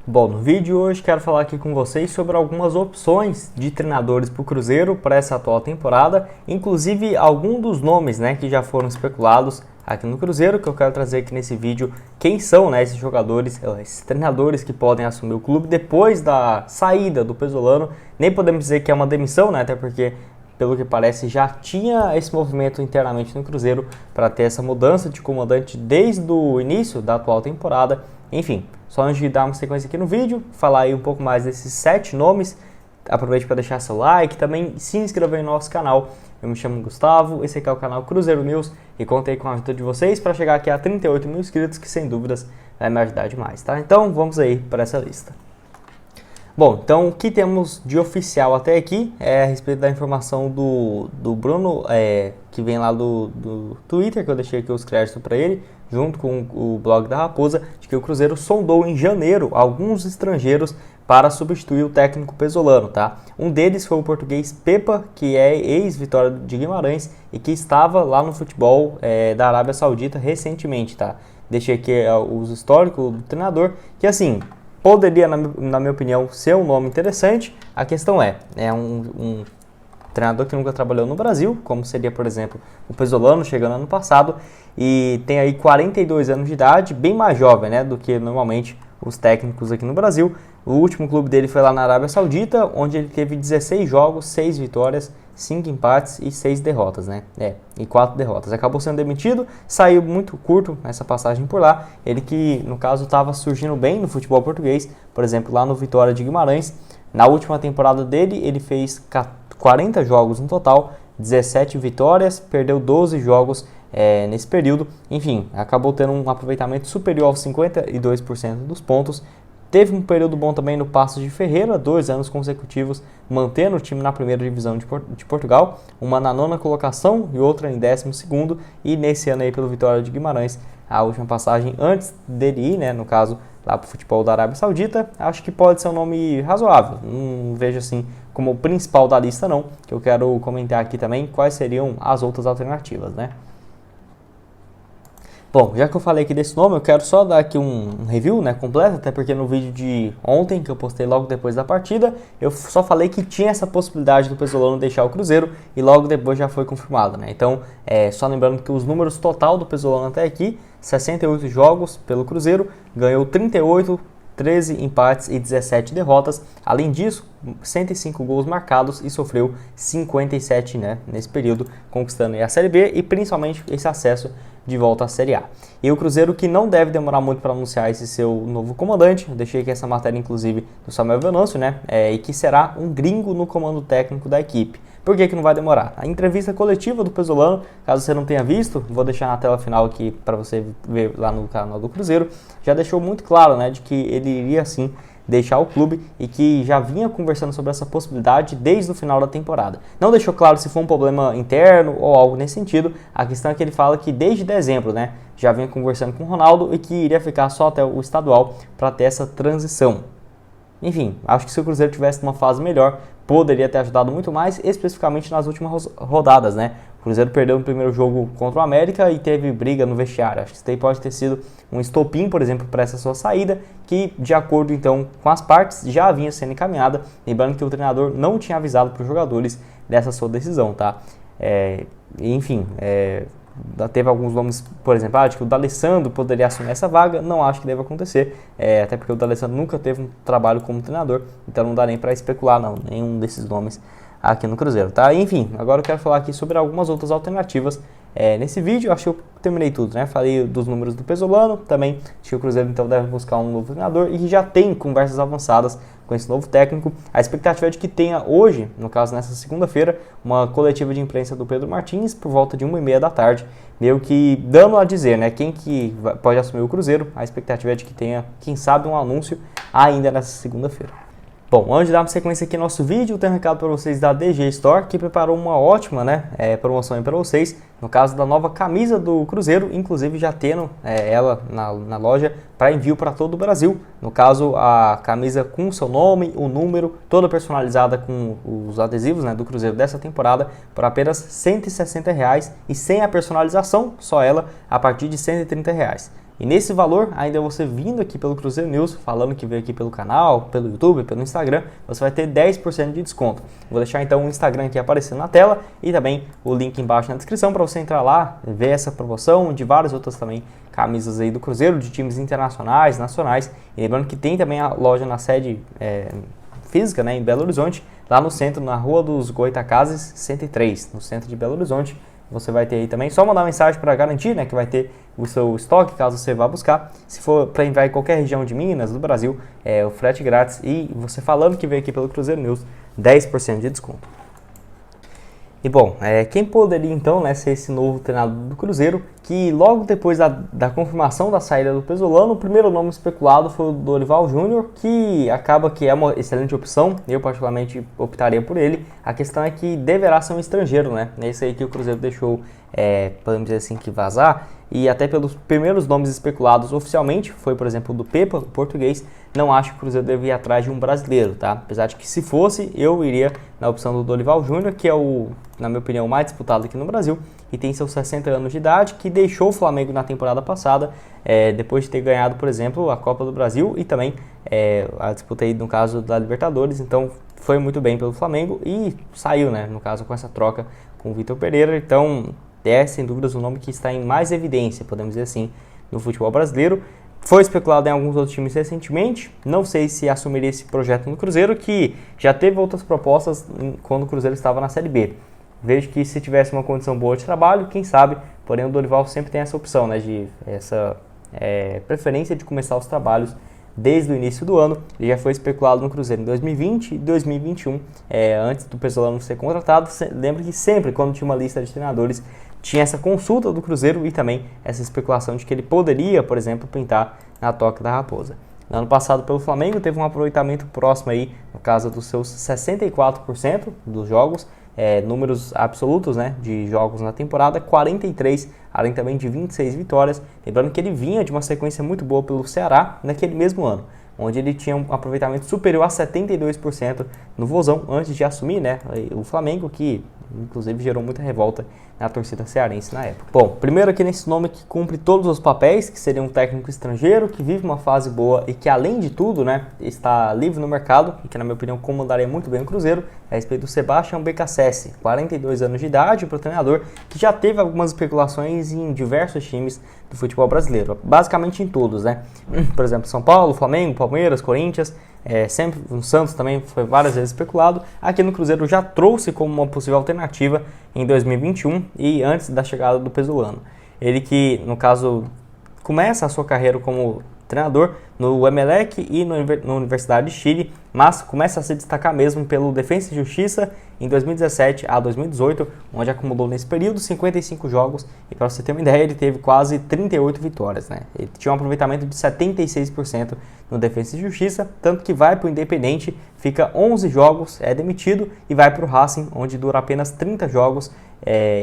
Bom, no vídeo de hoje quero falar aqui com vocês sobre algumas opções de treinadores para o Cruzeiro para essa atual temporada, inclusive alguns dos nomes, que já foram especulados aqui no Cruzeiro, que eu quero trazer aqui nesse vídeo quem são, esses jogadores, esses treinadores que podem assumir o clube depois da saída do Pesolano. Nem podemos dizer que é uma demissão, até porque pelo que parece já tinha esse movimento internamente no Cruzeiro para ter essa mudança de comandante desde o início da atual temporada. Enfim, só antes de dar uma sequência aqui no vídeo, falar aí um pouco mais desses 7 nomes, aproveite para deixar seu like, também se inscrever no nosso canal. Eu me chamo Gustavo, esse aqui é o canal Cruzeiro News e contei com a ajuda de vocês para chegar aqui a 38 mil inscritos, que sem dúvidas vai me ajudar demais, tá? Então vamos aí para essa lista. Bom, então o que temos de oficial até aqui é a respeito da informação do Bruno, que vem lá do Twitter, que eu deixei aqui os créditos para ele, junto com o blog da Raposa, de que o Cruzeiro sondou em janeiro alguns estrangeiros para substituir o técnico Pesolano, tá? Um deles foi o português Pepa, que é ex-Vitória de Guimarães e que estava lá no futebol da Arábia Saudita recentemente, tá? Deixei aqui os históricos do treinador, que assim, poderia, na minha opinião, ser um nome interessante. A questão é um treinador que nunca trabalhou no Brasil, como seria, por exemplo, o Pesolano, chegando ano passado, e tem aí 42 anos de idade, bem mais jovem, do que normalmente os técnicos aqui no Brasil. O último clube dele foi lá na Arábia Saudita, onde ele teve 16 jogos, 6 vitórias, 5 empates e 6 derrotas, e 4 derrotas. Acabou sendo demitido, saiu muito curto essa passagem por lá. Ele que, no caso, estava surgindo bem no futebol português, por exemplo, lá no Vitória de Guimarães. Na última temporada dele, ele fez 40 jogos no total, 17 vitórias, perdeu 12 jogos nesse período. Enfim, acabou tendo um aproveitamento superior aos 52% dos pontos. Teve um período bom também no Paços de Ferreira, 2 anos consecutivos, mantendo o time na primeira divisão de Portugal, uma na 9ª colocação e outra em 12º, e nesse ano aí pelo Vitória de Guimarães, a última passagem antes dele ir, no caso, lá para o futebol da Arábia Saudita. Acho que pode ser um nome razoável, não vejo assim como o principal da lista não, que eu quero comentar aqui também quais seriam as outras alternativas, Bom, já que eu falei aqui desse nome, eu quero só dar aqui um review, completo, até porque no vídeo de ontem, que eu postei logo depois da partida, eu só falei que tinha essa possibilidade do Pesolano deixar o Cruzeiro e logo depois já foi confirmado, Então, só lembrando que os números total do Pesolano até aqui, 68 jogos pelo Cruzeiro, ganhou 38, 13 empates e 17 derrotas. Além disso, 105 gols marcados e sofreu 57 nesse período, conquistando a Série B e principalmente esse acesso de volta à Série A. E o Cruzeiro, que não deve demorar muito para anunciar esse seu novo comandante, eu deixei aqui essa matéria inclusive do Samuel Venâncio, e que será um gringo no comando técnico da equipe. Por que não vai demorar? A entrevista coletiva do Pesolano, caso você não tenha visto, vou deixar na tela final aqui para você ver lá no canal do Cruzeiro, já deixou muito claro, de que ele iria sim deixar o clube e que já vinha conversando sobre essa possibilidade desde o final da temporada. Não deixou claro se foi um problema interno ou algo nesse sentido. A questão é que ele fala que desde dezembro, já vinha conversando com o Ronaldo e que iria ficar só até o estadual para ter essa transição. Enfim, acho que se o Cruzeiro tivesse uma fase melhor, poderia ter ajudado muito mais, especificamente nas últimas rodadas, O Cruzeiro perdeu no primeiro jogo contra o América e teve briga no vestiário. Acho que isso daí pode ter sido um estopim, por exemplo, para essa sua saída, que, de acordo então com as partes, já vinha sendo encaminhada. Lembrando que o treinador não tinha avisado para os jogadores dessa sua decisão, Enfim, teve alguns nomes, por exemplo, de que o D'Alessandro poderia assumir essa vaga. Não acho que deva acontecer, até porque o D'Alessandro nunca teve um trabalho como treinador, então não dá nem para especular nenhum desses nomes aqui no Cruzeiro, Enfim, agora eu quero falar aqui sobre algumas outras alternativas. Nesse vídeo, acho que eu terminei tudo, Falei dos números do Pesolano, também acho que o Cruzeiro então deve buscar um novo treinador e que já tem conversas avançadas com esse novo técnico. A expectativa é de que tenha hoje, no caso nessa segunda-feira, uma coletiva de imprensa do Pedro Martins por volta de 1h30 da tarde, meio que dando a dizer, quem que pode assumir o Cruzeiro. A expectativa é de que tenha, quem sabe, um anúncio ainda nessa segunda-feira. Bom, antes de dar uma sequência aqui no nosso vídeo, tem um recado para vocês da DG Store, que preparou uma ótima promoção aí para vocês, no caso da nova camisa do Cruzeiro, inclusive já tendo ela na loja para envio para todo o Brasil. No caso, a camisa com o seu nome, o número, toda personalizada com os adesivos do Cruzeiro dessa temporada, por apenas R$ 160 e sem a personalização, só ela, a partir de R$ 130. E nesse valor, ainda você vindo aqui pelo Cruzeiro News, falando que veio aqui pelo canal, pelo YouTube, pelo Instagram, você vai ter 10% de desconto. Vou deixar então o Instagram aqui aparecendo na tela e também o link embaixo na descrição para você entrar lá, ver essa promoção, de várias outras também camisas aí do Cruzeiro, de times internacionais, nacionais. E lembrando que tem também a loja na sede física, né, em Belo Horizonte, lá no centro, na Rua dos Goitacazes 103, no centro de Belo Horizonte. Você vai ter aí também, só mandar mensagem para garantir, né, que vai ter o seu estoque, caso você vá buscar. Se for para enviar em qualquer região de Minas, do Brasil, o frete grátis. E você falando que veio aqui pelo Cruzeiro News, 10% de desconto. E bom, quem poderia então, né, ser esse novo treinador do Cruzeiro, que logo depois da confirmação da saída do Pesolano, o primeiro nome especulado foi o Dorival Júnior, que acaba que é uma excelente opção, eu particularmente optaria por ele. A questão é que deverá ser um estrangeiro, né, é isso aí que o Cruzeiro deixou, podemos dizer assim, que vazar. E até pelos primeiros nomes especulados oficialmente, foi por exemplo o do Pepa, o português, não acho que o Cruzeiro deve ir atrás de um brasileiro, tá? Apesar de que se fosse, eu iria na opção do Dorival Júnior, que é o, na minha opinião, mais disputado aqui no Brasil, e tem seus 60 anos de idade, que deixou o Flamengo na temporada passada, depois de ter ganhado, por exemplo, a Copa do Brasil e também a disputa aí no caso da Libertadores, então foi muito bem pelo Flamengo e saiu, né, no caso com essa troca com o Vitor Pereira, então sem dúvidas o nome que está em mais evidência, podemos dizer assim, no futebol brasileiro. Foi especulado em alguns outros times recentemente, não sei se assumiria esse projeto no Cruzeiro, que já teve outras propostas quando o Cruzeiro estava na Série B. Vejo que se tivesse uma condição boa de trabalho, quem sabe, porém o Dorival sempre tem essa opção, né, de essa preferência de começar os trabalhos desde o início do ano. Ele já foi especulado no Cruzeiro em 2020 e 2021, antes do Pesolano ser contratado. Lembra que sempre, quando tinha uma lista de treinadores, tinha essa consulta do Cruzeiro e também essa especulação de que ele poderia, por exemplo, pintar na Toca da Raposa. No ano passado, pelo Flamengo, teve um aproveitamento próximo aí, no caso dos seus 64% dos jogos, números absolutos, né, de jogos na temporada, 43, além também de 26 vitórias. Lembrando que ele vinha de uma sequência muito boa pelo Ceará naquele mesmo ano, onde ele tinha um aproveitamento superior a 72% no Vozão, antes de assumir, né, o Flamengo, que inclusive gerou muita revolta na torcida cearense na época. Bom, primeiro aqui nesse nome que cumpre todos os papéis, que seria um técnico estrangeiro, que vive uma fase boa e que além de tudo, né, está livre no mercado, e que na minha opinião comandaria muito bem o Cruzeiro, a respeito do Sebastião Becassese, 42 anos de idade, para o treinador, que já teve algumas especulações em diversos times do futebol brasileiro, basicamente em todos, né, por exemplo, São Paulo, Flamengo, Palmeiras, Corinthians, sempre o Santos também foi várias vezes especulado. Aqui no Cruzeiro já trouxe como uma possível alternativa em 2021 e antes da chegada do Pesolano. Ele que, no caso, começa a sua carreira como treinador no Emelec e na Universidade de Chile, mas começa a se destacar mesmo pelo Defensa e Justiça em 2017 a 2018, onde acumulou nesse período 55 jogos, e para você ter uma ideia, ele teve quase 38 vitórias, né? Ele tinha um aproveitamento de 76% no Defensa e Justiça, tanto que vai para o Independente, fica 11 jogos, é demitido, e vai para o Racing, onde dura apenas 30 jogos,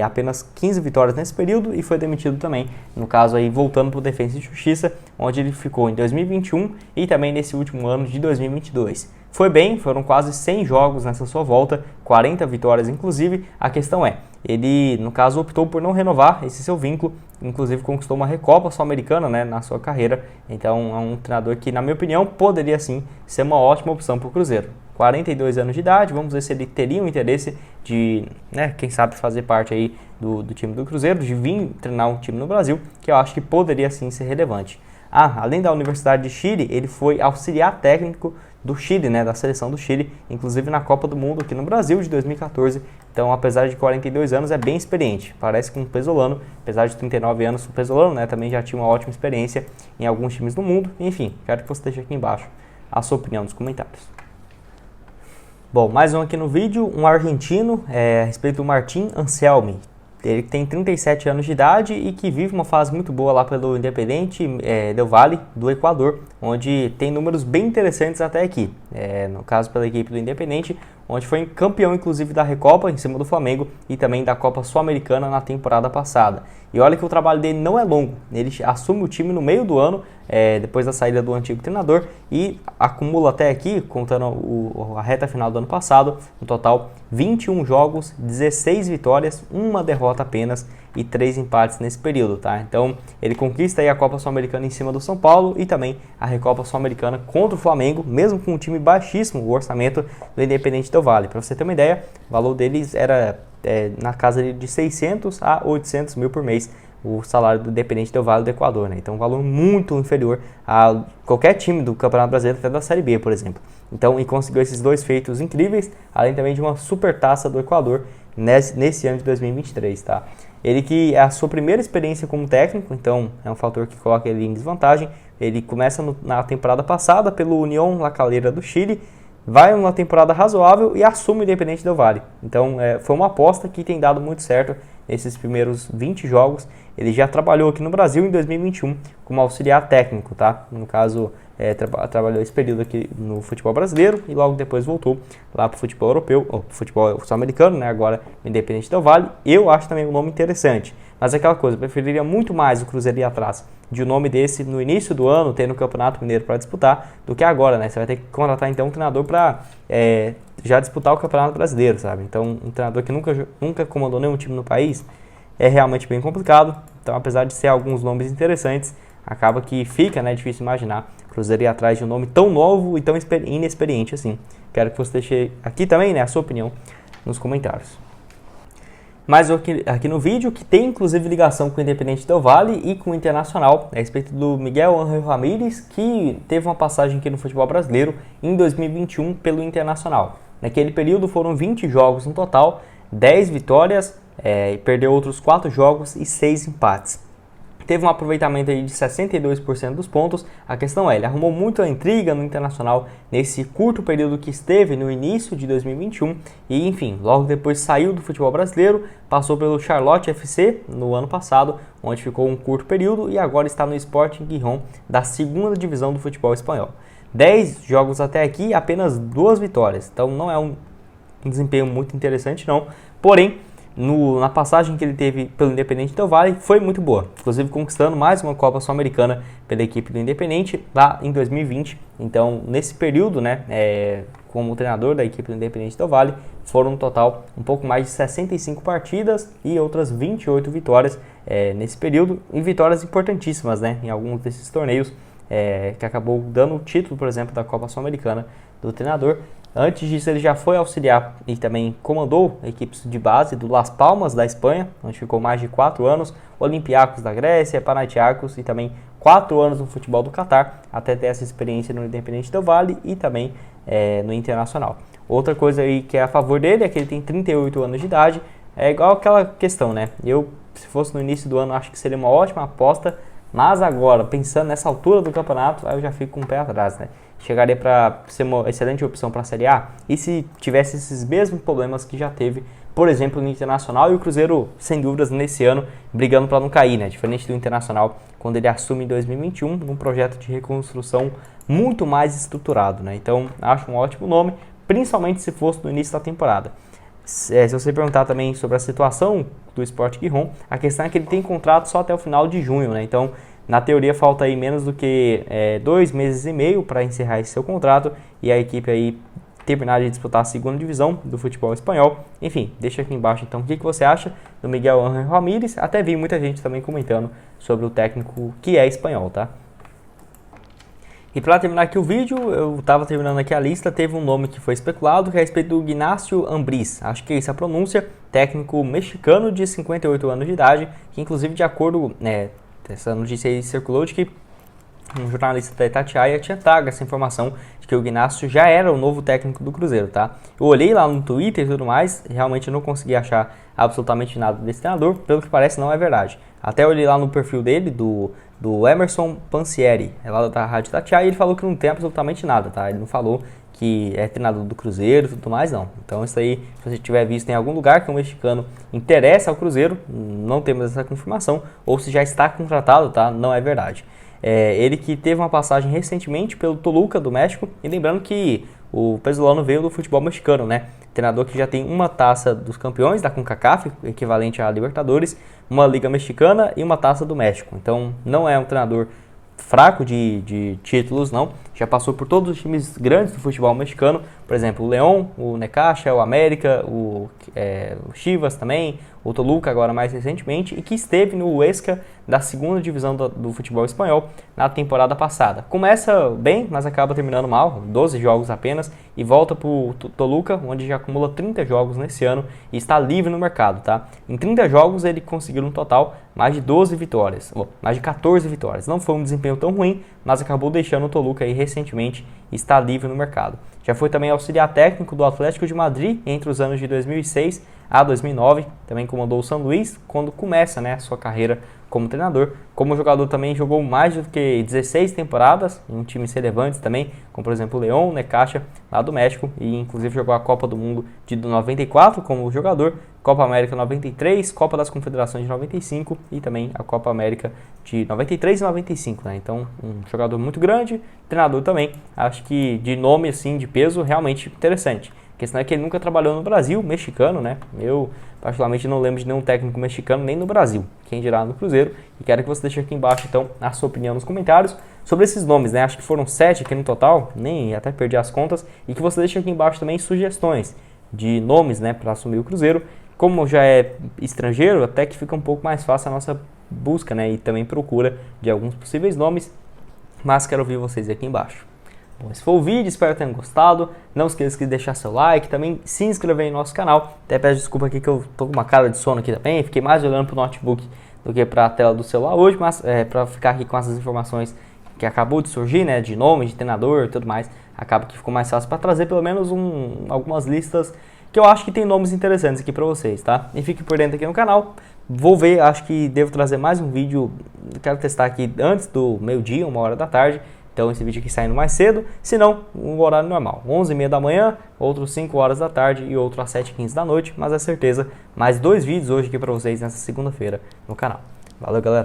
apenas 15 vitórias nesse período, e foi demitido também, no caso aí voltando para o Defensa e Justiça, onde ele ficou em 2021 e também nesse último ano de 2022. Foi bem, foram quase 100 jogos nessa sua volta, 40 vitórias inclusive. A questão ele no caso optou por não renovar esse seu vínculo, inclusive conquistou uma Recopa Sul-Americana, né, na sua carreira, então é um treinador que na minha opinião poderia sim ser uma ótima opção para o Cruzeiro. 42 anos de idade, vamos ver se ele teria o interesse de, né, quem sabe fazer parte aí do time do Cruzeiro, de vir treinar um time no Brasil, que eu acho que poderia sim ser relevante. Além da Universidade de Chile, ele foi auxiliar técnico do Chile, né, da seleção do Chile, inclusive na Copa do Mundo aqui no Brasil de 2014. Então, apesar de 42 anos, é bem experiente. Parece com o Pesolano, apesar de 39 anos, o Pesolano, né, também já tinha uma ótima experiência em alguns times do mundo. Enfim, quero que você deixe aqui embaixo a sua opinião nos comentários. Bom, mais um aqui no vídeo, um argentino, a respeito do Martín Anselmi. Ele tem 37 anos de idade e que vive uma fase muito boa lá pelo Independiente Del Valle, do Equador, onde tem números bem interessantes até aqui. No caso, pela equipe do Independiente, onde foi campeão inclusive da Recopa em cima do Flamengo e também da Copa Sul-Americana na temporada passada. E olha que o trabalho dele não é longo, ele assume o time no meio do ano, depois da saída do antigo treinador, e acumula até aqui, contando a reta final do ano passado, no total 21 jogos, 16 vitórias, uma derrota apenas e 3 empates nesse período, tá? Então, ele conquista aí a Copa Sul-Americana em cima do São Paulo e também a Recopa Sul-Americana contra o Flamengo, mesmo com um time baixíssimo, o orçamento do Independente Del Valle. Para você ter uma ideia, o valor deles era na casa de 600 a 800 mil por mês, o salário do Independente Del Valle do Equador, né? Então, um valor muito inferior a qualquer time do Campeonato Brasileiro, até da Série B, por exemplo. Então, e conseguiu esses dois feitos incríveis, além também de uma super taça do Equador nesse ano de 2023, tá? Ele que é a sua primeira experiência como técnico, então é um fator que coloca ele em desvantagem. Ele começa na temporada passada pelo Unión La Calera do Chile, vai uma temporada razoável e assume o Independente Del Valle. Então, foi uma aposta que tem dado muito certo nesses primeiros 20 jogos. Ele já trabalhou aqui no Brasil em 2021 como auxiliar técnico, tá? No caso, trabalhou esse período aqui no futebol brasileiro e logo depois voltou lá para o futebol europeu, ou futebol sul-americano, né? Agora Independente Del Valle. Eu acho também um nome interessante, mas é aquela coisa, eu preferiria muito mais o Cruzeiro ir atrás de um nome desse no início do ano, tendo o Campeonato Mineiro para disputar, do que agora, né? Você vai ter que contratar então um treinador para já disputar o Campeonato Brasileiro, sabe? Então, um treinador que nunca comandou nenhum time no país é realmente bem complicado. Então, apesar de ser alguns nomes interessantes, acaba que fica, né, difícil imaginar o Cruzeiro ir atrás de um nome tão novo e tão inexperiente assim. Quero que você deixe aqui também, né, a sua opinião nos comentários. Mas aqui no vídeo, que tem inclusive ligação com o Independente Del Valle e com o Internacional, a respeito do Miguel Ángel Ramírez, que teve uma passagem aqui no futebol brasileiro em 2021 pelo Internacional. Naquele período foram 20 jogos no total, 10 vitórias, perdeu outros 4 jogos e 6 empates. Teve um aproveitamento aí de 62% dos pontos. A questão ele arrumou muita intriga no Internacional nesse curto período que esteve no início de 2021 e, enfim, logo depois saiu do futebol brasileiro, passou pelo Charlotte FC no ano passado, onde ficou um curto período e agora está no Sporting Gijón da segunda divisão do futebol espanhol. 10 jogos até aqui, apenas 2 vitórias, então não é um desempenho muito interessante não, porém, na passagem que ele teve pelo Independente Del Valle foi muito boa, inclusive conquistando mais uma Copa Sul-Americana pela equipe do Independente lá em 2020. Então, nesse período, né, como treinador da equipe do Independente Del Valle, foram no total um pouco mais de 65 partidas e outras 28 vitórias nesse período, e vitórias importantíssimas, né, em alguns desses torneios, que acabou dando o título, por exemplo, da Copa Sul-Americana do treinador. Antes disso, ele já foi auxiliar e também comandou equipes de base do Las Palmas, da Espanha, onde ficou mais de 4 anos, Olympiacos da Grécia, Panathinaikos e também 4 anos no futebol do Catar, até ter essa experiência no Independente Del Valle e também no Internacional. Outra coisa aí que é a favor dele é que ele tem 38 anos de idade, é igual aquela questão, né? Se fosse no início do ano, acho que seria uma ótima aposta, mas agora, pensando nessa altura do campeonato, aí eu já fico com o pé atrás, né? Chegaria para ser uma excelente opção para a Série A, e se tivesse esses mesmos problemas que já teve, por exemplo, no Internacional, e o Cruzeiro, sem dúvidas, nesse ano, brigando para não cair, né? Diferente do Internacional, quando ele assume em 2021, num projeto de reconstrução muito mais estruturado, né? Então, acho um ótimo nome, principalmente se fosse no início da temporada. Se você perguntar também sobre a situação do Sporting Gijón, a questão é que ele tem contrato só até o final de junho, né? Então, na teoria, falta aí menos do que 2 meses e meio para encerrar esse seu contrato e a equipe aí terminar de disputar a segunda divisão do futebol espanhol. Enfim, deixa aqui embaixo então o que você acha do Miguel Ángel Ramírez. Até vi muita gente também comentando sobre o técnico que é espanhol, tá? E para terminar aqui o vídeo, eu estava terminando aqui a lista, teve um nome que foi especulado, que é a respeito do Ignacio Ambriz, acho que é essa a pronúncia, técnico mexicano de 58 anos de idade, que inclusive de acordo, essa notícia aí circulou de que um jornalista da Itatiaia tinha trago essa informação de que o Ignacio já era o novo técnico do Cruzeiro, tá? Eu olhei lá no Twitter e tudo mais, realmente não consegui achar absolutamente nada desse treinador, pelo que parece não é verdade. Até olhei lá no perfil dele, do Emerson Pansieri, lá da Rádio Itatiaia, e ele falou que não tem absolutamente nada, tá? Ele não falou que é treinador do Cruzeiro e tudo mais, não. Então isso aí, se você tiver visto em algum lugar que um mexicano interessa ao Cruzeiro, não temos essa confirmação, ou se já está contratado, tá? Não é verdade. Ele que teve uma passagem recentemente pelo Toluca do México, e lembrando que o Pesolano veio do futebol mexicano, né? Treinador que já tem uma taça dos campeões da CONCACAF, equivalente à Libertadores, uma Liga Mexicana e uma taça do México. Então não é um treinador fraco de títulos, não. Já passou por todos os times grandes do futebol mexicano, por exemplo, o León, o Necaxa, o América, o Chivas também, o Toluca agora mais recentemente, e que esteve no Huesca da segunda divisão do futebol espanhol na temporada passada. Começa bem, mas acaba terminando mal, 12 jogos apenas, e volta para o Toluca, onde já acumula 30 jogos nesse ano e está livre no mercado, tá? Em 30 jogos ele conseguiu no total mais de 12 vitórias, mais de 14 vitórias. Não foi um desempenho tão ruim, mas acabou deixando o Toluca aí recentemente e está livre no mercado. Já foi também auxiliar técnico do Atlético de Madrid entre os anos de 2006 a 2009, também comandou o San Luis quando começa, né, a sua carreira como treinador. Como jogador também jogou mais do que 16 temporadas em times relevantes também, como por exemplo o León, Necaxa, lá do México, e inclusive jogou a Copa do Mundo de 94 como jogador, Copa América 93, Copa das Confederações de 95 e também a Copa América de 93 e 95, né? Então, um jogador muito grande, treinador também, acho que de nome assim, de peso, realmente interessante. A questão é que ele nunca trabalhou no Brasil, mexicano, né? Eu, particularmente, não lembro de nenhum técnico mexicano, nem no Brasil, quem dirá no Cruzeiro. E quero que você deixe aqui embaixo, então, a sua opinião nos comentários sobre esses nomes, né? Acho que foram 7 aqui no total, nem até perdi as contas. E que você deixe aqui embaixo também sugestões de nomes, né, para assumir o Cruzeiro. Como já é estrangeiro, até que fica um pouco mais fácil a nossa busca, né? E também procura de alguns possíveis nomes. Mas quero ouvir vocês aqui embaixo. Bom, esse foi o vídeo, espero que tenham gostado. Não esqueça de deixar seu like, também se inscrever no nosso canal. Até peço desculpa aqui que eu tô com uma cara de sono aqui também. Fiquei mais olhando pro notebook do que para a tela do celular hoje, mas para ficar aqui com essas informações que acabou de surgir, né, de nome, de treinador e tudo mais, acaba que ficou mais fácil para trazer pelo menos algumas listas que eu acho que tem nomes interessantes aqui para vocês, tá? E fique por dentro aqui no canal. Vou ver, acho que devo trazer mais um vídeo, quero testar aqui antes do meio-dia, 1h da tarde. Então esse vídeo aqui saindo mais cedo, se não, um horário normal, 11h30 da manhã, outro 5h da tarde e outro às 7h15 da noite, mas é certeza, mais 2 vídeos hoje aqui para vocês nessa segunda-feira no canal. Valeu, galera!